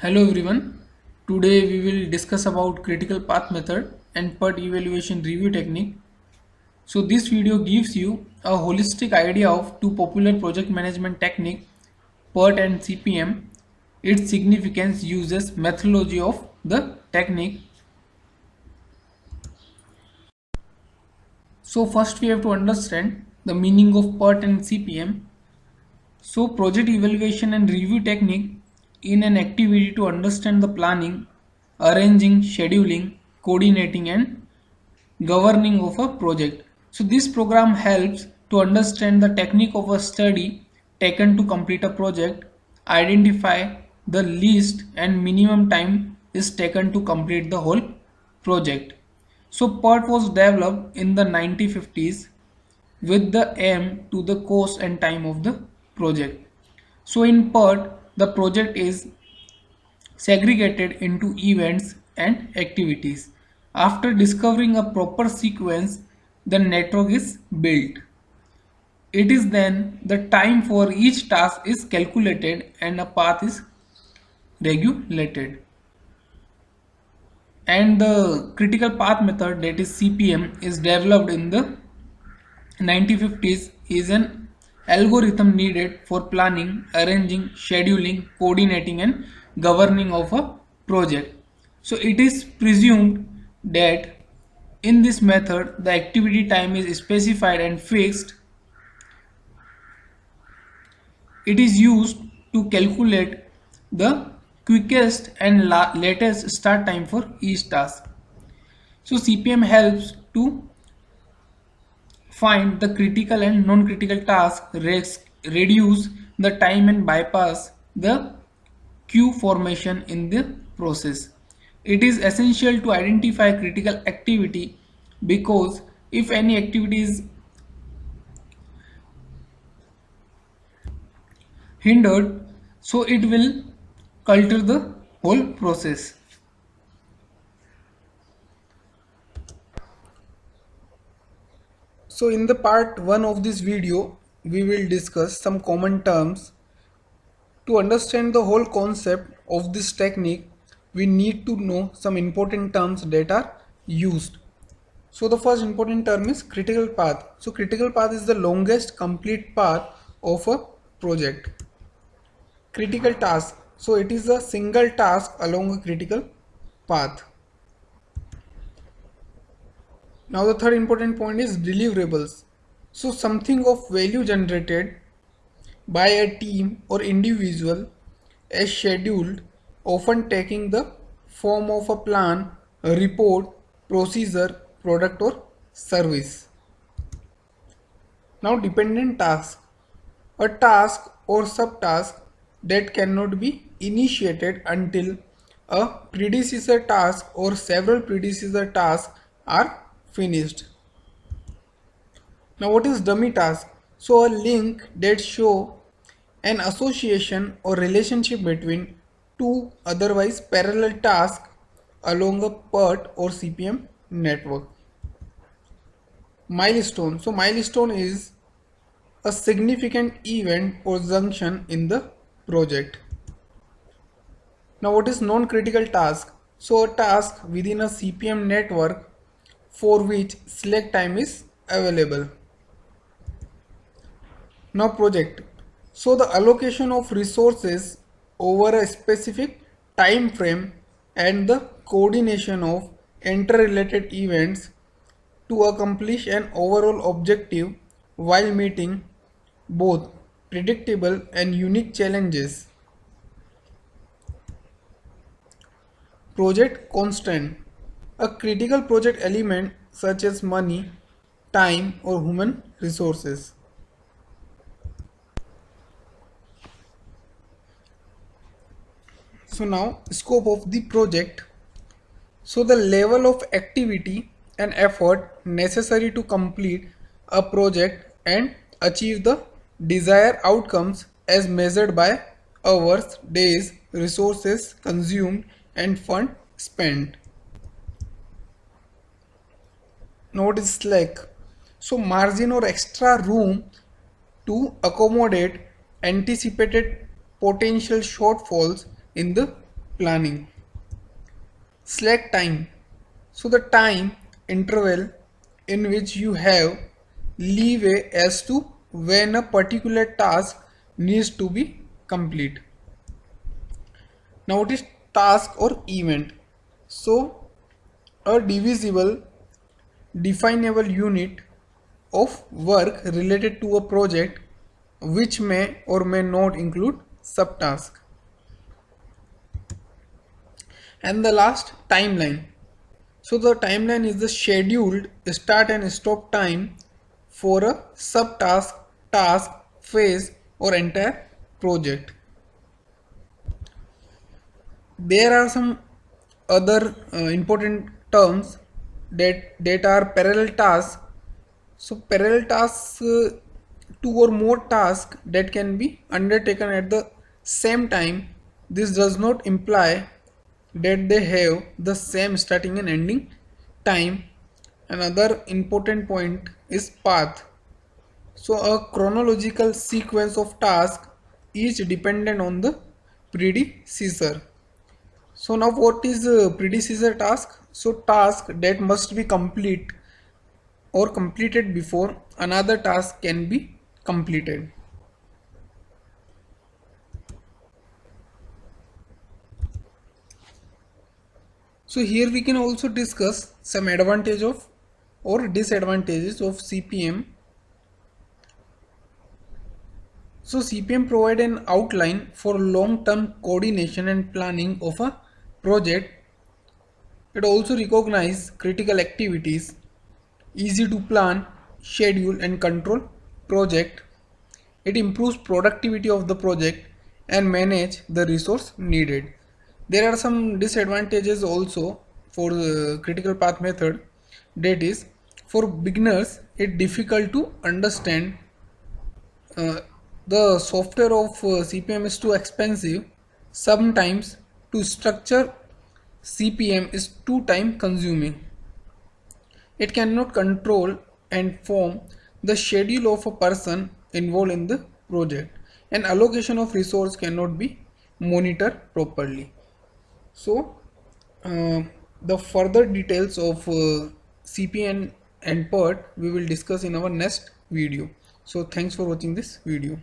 Hello everyone. Today we will discuss about critical path method and PERT evaluation review technique. So this video gives you a holistic idea of two popular project management technique, PERT and CPM, its significance, uses, methodology of the technique. So first we have to understand the meaning of PERT and CPM. So project evaluation and review technique in an activity to understand the planning, arranging, scheduling, coordinating and governing of a project. So this program helps to understand the technique of a study taken to complete a project, identify the least and minimum time is taken to complete the whole project. So PERT was developed in the 1950s with the aim to the cost and time of the project. So in PERT, the project is segregated into events and activities. After discovering a proper sequence, the network is built. It is then the time for each task is calculated and a path is regulated. And the critical path method, that is CPM, is developed in the 1950s, is an algorithm needed for planning, arranging, scheduling, coordinating and governing of a project. So it is presumed that in this method the activity time is specified and fixed. It is used to calculate the quickest and latest start time for each task. So CPM helps to find the critical and non-critical tasks, reduce the time and bypass the queue formation in the process. It is essential to identify critical activity because if any activity is hindered, so it will alter the whole process. So in the part 1 of this video, we will discuss some common terms. To understand the whole concept of this technique, we need to know some important terms that are used. So the first important term is critical path. So critical path is the longest complete path of a project. Critical task. So it is a single task along a critical path. Now the third important point is deliverables. So something of value generated by a team or individual as scheduled, often taking the form of a plan, a report, procedure, product or service. Now dependent task. A task or subtask that cannot be initiated until a predecessor task or several predecessor tasks are finished. Now what is dummy task? So a link that show an association or relationship between two otherwise parallel tasks along a PERT or CPM network. Milestone. So milestone is a significant event or junction in the project. Now what is non-critical task? So a task within a CPM network for which slack time is available. Now project. So the allocation of resources over a specific time frame and the coordination of interrelated events to accomplish an overall objective while meeting both predictable and unique challenges. Project constant. A critical project element such as money, time or human resources. So now scope of the project. So the level of activity and effort necessary to complete a project and achieve the desired outcomes as measured by hours, days, resources consumed and fund spent. Now what is slack? So margin or extra room to accommodate anticipated potential shortfalls in the planning. Slack time. So the time interval in which you have leeway as to when a particular task needs to be complete. Now it is task or event. So a divisible definable unit of work related to a project which may or may not include subtask. And the last, timeline. So the timeline is the scheduled start and stop time for a subtask, task, phase or entire project. There are some other important terms that are parallel tasks. So parallel tasks, two or more tasks that can be undertaken at the same time. This does not imply that they have the same starting and ending time. Another important point is path. So a chronological sequence of tasks, each dependent on the predecessor. So now what is a predecessor task? So task that must be complete or completed before another task can be completed. So here we can also discuss some advantage of or disadvantages of CPM. So CPM provide an outline for long-term coordination and planning of a project. It also recognizes critical activities, easy to plan, schedule and control project. It improves productivity of the project and manage the resource needed. There are some disadvantages also for the critical path method. That is, for beginners, it's difficult to understand. The software of CPM is too expensive. Sometimes to structure CPM is too time consuming. It cannot control and form the schedule of a person involved in the project, and allocation of resource cannot be monitored properly. So the further details of CPM and PERT we will discuss in our next video. So thanks for watching this video.